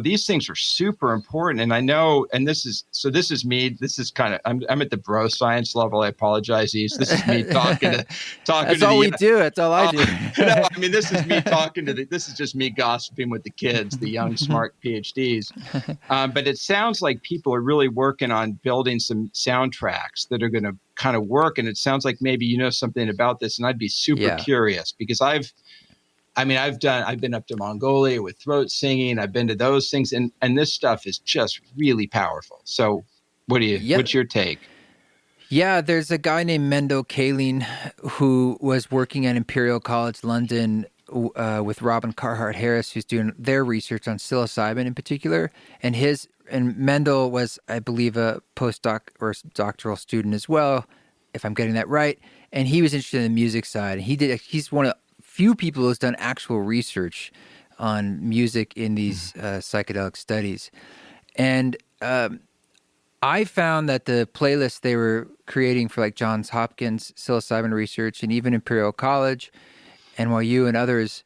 Speaker 2: these things are super important. And I know, and this is me. This is kind of, I'm at the bro science level. I apologize, East. This is me talking to
Speaker 1: That's all we do. That's all I do.
Speaker 2: No, I mean, this is me talking this is just me gossiping with the kids, the young, smart PhDs. But it sounds like people are really working on building some soundtracks that are going to kind of work. And it sounds like maybe you know something about this. And I'd be super curious because I've been up to Mongolia with throat singing. I've been to those things, and this stuff is just really powerful. So what's your take?
Speaker 1: Yeah, there's a guy named Mendel Kaling who was working at Imperial College London with Robin Carhart Harris, who's doing their research on psilocybin in particular. And Mendel was, I believe, a postdoc or doctoral student as well, if I'm getting that right. And he was interested in the music side. And he's one of few people who's done actual research on music in these psychedelic studies. And I found that the playlist they were creating for like Johns Hopkins psilocybin research and even Imperial College, NYU and others,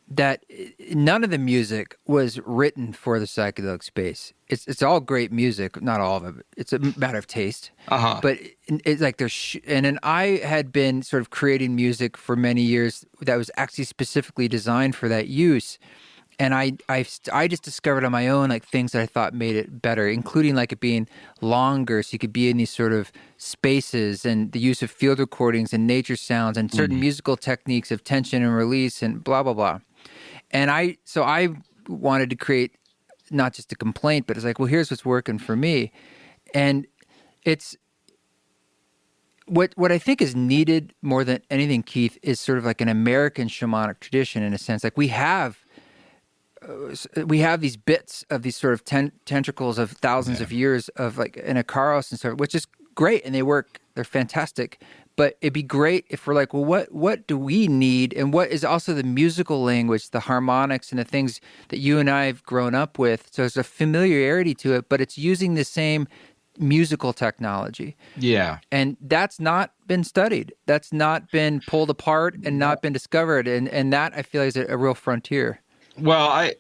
Speaker 1: that none of the music was written for the psychedelic space. It's all great music, not all of it. It's a matter of taste. But it's like and then I had been sort of creating music for many years that was actually specifically designed for that use. And I just discovered on my own like things that I thought made it better, including like it being longer, so you could be in these sort of spaces, and the use of field recordings and nature sounds and certain musical techniques of tension and release and blah blah blah. And I wanted to create not just a complaint, but it's like, well, here's what's working for me. And it's what I think is needed more than anything, Keith, is sort of like an American shamanic tradition in a sense. Like we have these bits of these sort of tentacles of thousands of years of like an Ikaros and stuff, which is great, and they work. They're fantastic. But it'd be great if we're like, well, what do we need, and what is also the musical language, the harmonics, and the things that you and I have grown up with. So there's a familiarity to it, but it's using the same musical technology.
Speaker 2: Yeah.
Speaker 1: And that's not been studied. That's not been pulled apart and not been discovered. And that, I feel, is a real frontier.
Speaker 2: Well,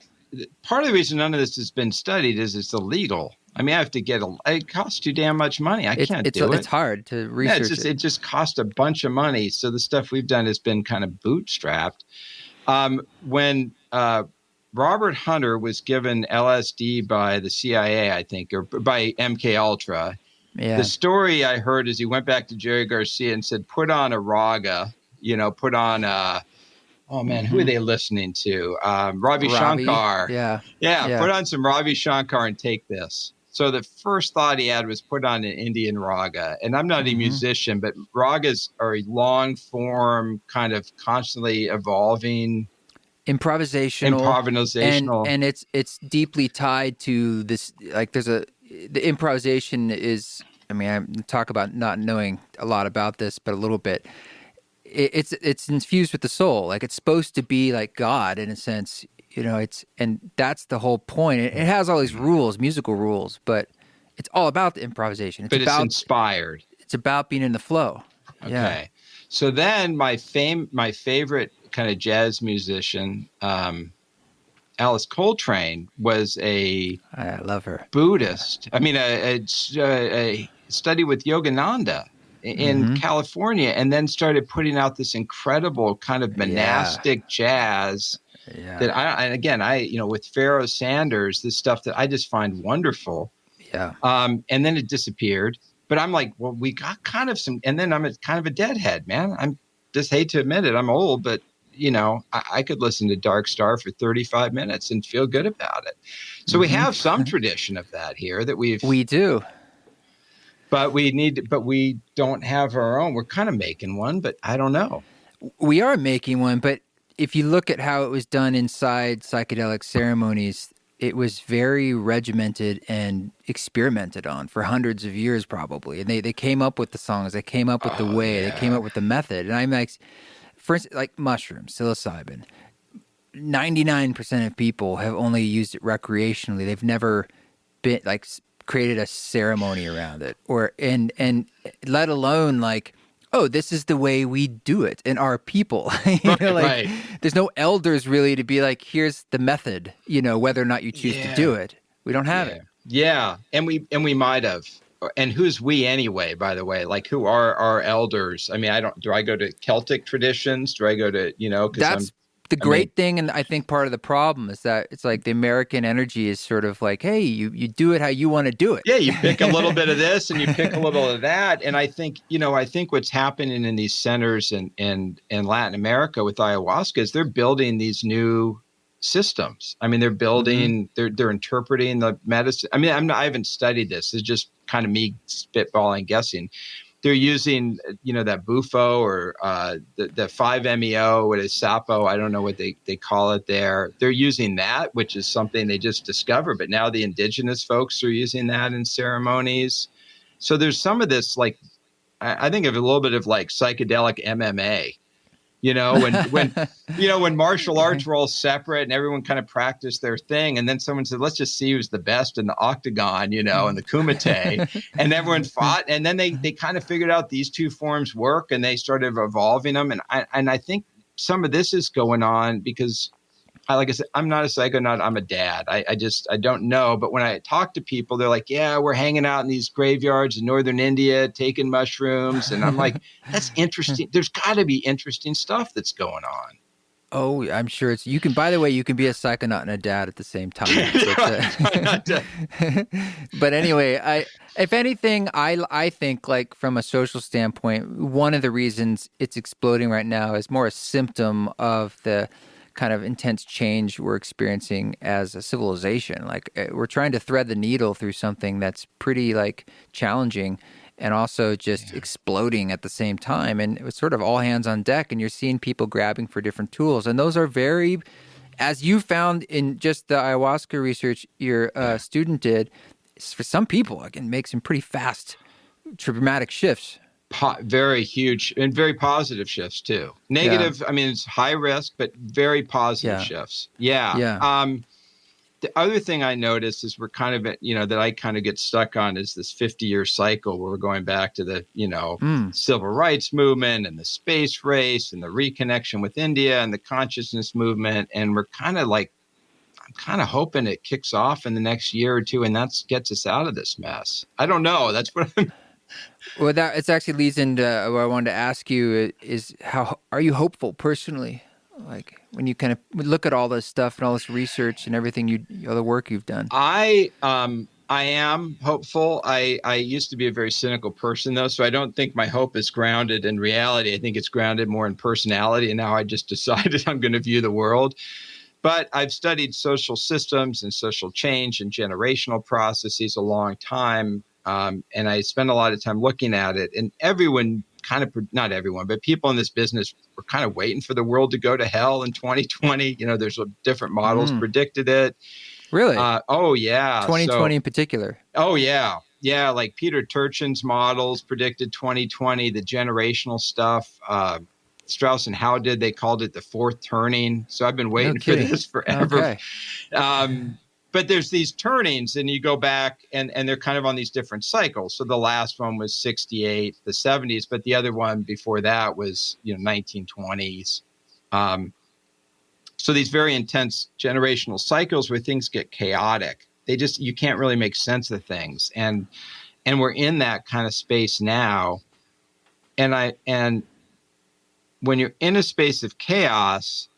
Speaker 2: part of the reason none of this has been studied is it's illegal. I mean, I have to it costs too damn much money. I can't do it.
Speaker 1: It's hard to research
Speaker 2: it just costs a bunch of money. So the stuff we've done has been kind of bootstrapped. When Robert Hunter was given LSD by the CIA, I think, or by MK Ultra, the story I heard is he went back to Jerry Garcia and said, put on a raga, put on oh man, who are they listening to? Ravi Shankar. Yeah. Put on some Ravi Shankar and take this. So the first thought he had was put on an Indian raga. And I'm not a musician, but ragas are a long form, kind of constantly evolving improvisational.
Speaker 1: And it's deeply tied to this, like the improvisation is, I mean, I talk about not knowing a lot about this, but a little bit. It's infused with the soul. Like, it's supposed to be like God in a sense, and that's the whole point. It has all these rules, musical rules, but it's all about the improvisation.
Speaker 2: It's inspired.
Speaker 1: It's about being in the flow.
Speaker 2: Okay.
Speaker 1: Yeah.
Speaker 2: So then my favorite kind of jazz musician, Alice Coltrane, was I
Speaker 1: love her.
Speaker 2: Buddhist. I mean, a study with Yogananda in California, and then started putting out this incredible kind of monastic jazz that I with Pharoah Sanders, this stuff that I just find wonderful.
Speaker 1: Yeah.
Speaker 2: And then it disappeared. But I'm like, well, we got kind of some, and then I'm kind of a deadhead, man. I'm just hate to admit it. I'm old, but I could listen to Dark Star for 35 minutes and feel good about it. So we have some tradition of that here that we
Speaker 1: do.
Speaker 2: But we don't have our own. We're kind of making one, but I don't know.
Speaker 1: We are making one, but if you look at how it was done inside psychedelic ceremonies, it was very regimented and experimented on for hundreds of years probably. And they came up with the songs, they came up with the way, they came up with the method. And I'm like, for instance, like mushrooms, psilocybin, 99% of people have only used it recreationally. They've never been like created a ceremony around it, and let alone like, oh, this is the way we do it in our people. Right. There's no elders really to be like, here's the method, whether or not you choose to do it. We don't have it.
Speaker 2: Yeah. And we might have. And who's we anyway, by the way? Like, who are our elders? I mean, do I go to Celtic traditions? Do I go to,
Speaker 1: that's the great thing. And I think part of the problem is that it's like the American energy is sort of like, hey, you do it how you want to do it.
Speaker 2: Yeah. You pick a little bit of this and you pick a little of that. And I think what's happening in these centers in Latin America with ayahuasca is they're building these new systems. I mean, they're building, they're interpreting the medicine. I mean, I haven't studied this. It's just kind of me spitballing, guessing. They're using, that bufo or the 5-MeO, what is sapo. I don't know what they call it there. They're using that, which is something they just discovered. But now the indigenous folks are using that in ceremonies. So there's some of this, like, I think of a little bit of like psychedelic MMA. When martial arts were all separate and everyone kind of practiced their thing, and then someone said, let's just see who's the best in the octagon, and the kumite, and everyone fought, and then they kind of figured out these two forms work, and they started evolving them, and I think some of this is going on because, like I said, I'm not a psychonaut, I'm a dad. I don't know, but when I talk to people, they're like, yeah, we're hanging out in these graveyards in northern India, taking mushrooms, and I'm like, that's interesting. There's got to be interesting stuff that's going on.
Speaker 1: Oh, I'm sure you can be a psychonaut and a dad at the same time. But anyway, if anything, I think, like, from a social standpoint, one of the reasons it's exploding right now is more a symptom of the kind of intense change we're experiencing as a civilization. Like, we're trying to thread the needle through something that's pretty, like, challenging and also just exploding at the same time. And it was sort of all hands on deck, and you're seeing people grabbing for different tools. And those are very, as you found in just the ayahuasca research your student did, for some people, it can make some pretty fast, dramatic shifts.
Speaker 2: very huge and very positive shifts too. Negative, I mean, it's high risk, but very positive shifts. Yeah. The other thing I noticed is we're kind of that I kind of get stuck on is this 50-year cycle where we're going back to the, civil rights movement and the space race and the reconnection with India and the consciousness movement. And we're kind of like, I'm kind of hoping it kicks off in the next year or two and that gets us out of this mess. I don't know. That's what I'm.
Speaker 1: Well, it actually leads into what I wanted to ask you is how are you hopeful personally? Like when you kind of look at all this stuff and all this research and everything all the work you've done.
Speaker 2: I am hopeful. I used to be a very cynical person though, so I don't think my hope is grounded in reality. I think it's grounded more in personality. And now I just decided I'm going to view the world. But I've studied social systems and social change and generational processes a long time. And I spend a lot of time looking at it. And everyone not everyone, but people in this business were kind of waiting for the world to go to hell in 2020. There's different models predicted it.
Speaker 1: Really?
Speaker 2: Oh, yeah.
Speaker 1: 2020 in particular.
Speaker 2: Oh, yeah. Yeah. Like Peter Turchin's models predicted 2020, the generational stuff. Strauss and Howard they called it the fourth turning. So I've been waiting for this forever. Okay. But there's these turnings and you go back and they're kind of on these different cycles. So the last one was 68, the 70s, but the other one before that was, 1920s. So these very intense generational cycles where things get chaotic. You can't really make sense of things. And we're in that kind of space now. And when you're in a space of chaos,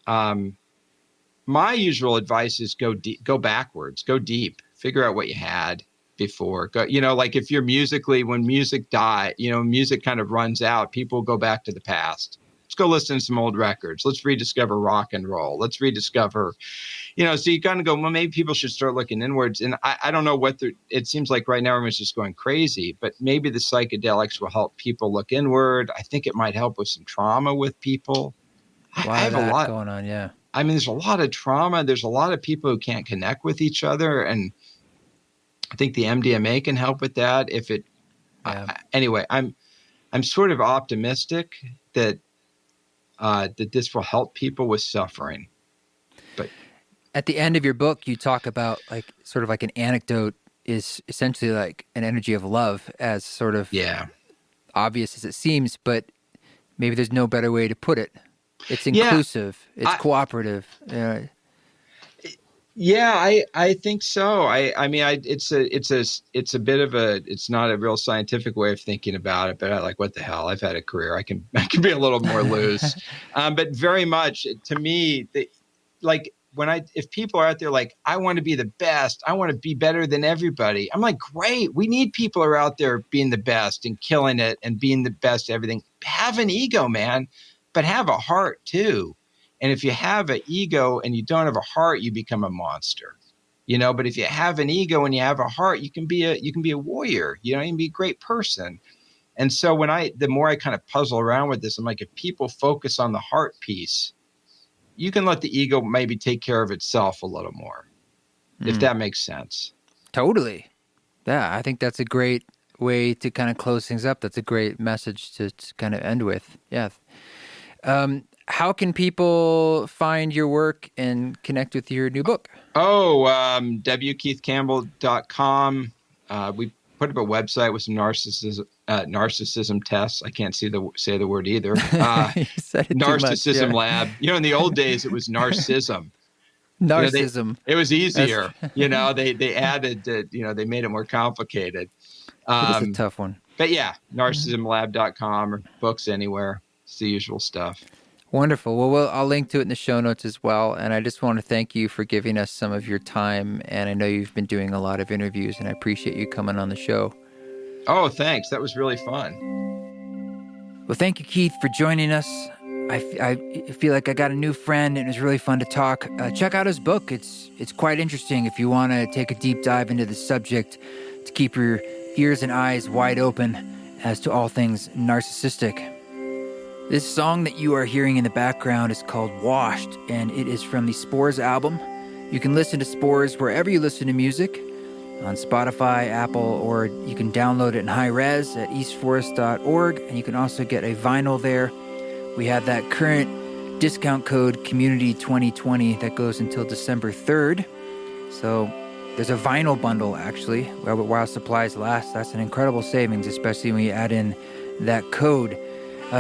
Speaker 2: my usual advice is go backwards, go deep, figure out what you had before. Like if you're when music died, music kind of runs out, people go back to the past. Let's go listen to some old records. Let's rediscover rock and roll. Let's rediscover, so you kind of go, well, maybe people should start looking inwards. And I don't know it seems like right now everyone's just going crazy, but maybe the psychedelics will help people look inward. I think it might help with some trauma with people.
Speaker 1: I have a lot going on. Yeah.
Speaker 2: I mean, there's a lot of trauma. There's a lot of people who can't connect with each other. And I think the MDMA can help with that. Anyway, I'm sort of optimistic that this will help people with suffering. But
Speaker 1: at the end of your book, you talk about like sort of like an anecdote is essentially like an energy of love, as sort of obvious as it seems, but maybe there's no better way to put it. It's inclusive. It's cooperative.
Speaker 2: Yeah, I think so. It's a bit of it's not a real scientific way of thinking about it, but I like, what the hell? I've had a career. I can be a little more loose. But very much to me, if people are out there like, I want to be the best, I want to be better than everybody. I'm like, great. We need people who are out there being the best and killing it and being the best at everything. Have an ego, man, but have a heart too. And if you have an ego and you don't have a heart, you become a monster, but if you have an ego and you have a heart, you can be a warrior, you can be a great person. And so the more I kind of puzzle around with this, I'm like, if people focus on the heart piece, you can let the ego maybe take care of itself a little more, if that makes sense. Totally.
Speaker 1: Yeah. I think that's a great way to kind of close things up. That's a great message to kind of end with. Yeah. How can people find your work and connect with your new book?
Speaker 2: wkeithcampbell.com. We put up a website with some narcissism tests. I can't say the word either.
Speaker 1: You said it
Speaker 2: Narcissism
Speaker 1: too much,
Speaker 2: lab. In the old days, it was narcissism.
Speaker 1: Narcissism.
Speaker 2: It was easier. They added, they made it more complicated.
Speaker 1: It's a tough one.
Speaker 2: But yeah, narcissismlab.com or books anywhere. It's the usual stuff.
Speaker 1: Wonderful. Well, I'll link to it in the show notes as well. And I just want to thank you for giving us some of your time. And I know you've been doing a lot of interviews, and I appreciate you coming on the show.
Speaker 2: Oh, thanks. That was really fun.
Speaker 1: Well, thank you, Keith, for joining us. I feel like I got a new friend, and it was really fun to talk. Check out his book. It's quite interesting if you want to take a deep dive into the subject, to keep your ears and eyes wide open as to all things narcissistic. This song that you are hearing in the background is called Washed, and it is from the Spores album. You can listen to Spores wherever you listen to music. on Spotify, Apple, or you can download it in high res at eastforest.org, and you can also get a vinyl there. We have that current discount code Community2020 that goes until December 3rd. So there's a vinyl bundle, actually, while supplies last. That's an incredible savings, especially when you add in that code.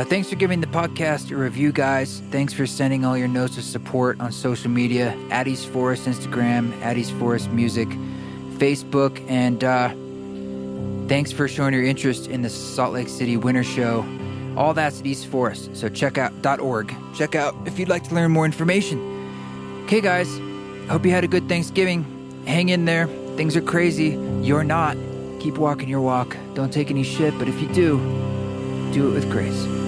Speaker 1: Thanks for giving the podcast a review, guys. Thanks for sending all your notes of support on social media, at East Forest Instagram, at East Forest Music, Facebook, and thanks for showing your interest in the Salt Lake City Winter Show. All that's at East Forest, so check out .org. Check out if you'd like to learn more information. Okay, guys, hope you had a good Thanksgiving. Hang in there. Things are crazy. You're not. Keep walking your walk. Don't take any shit, but if you do it with grace.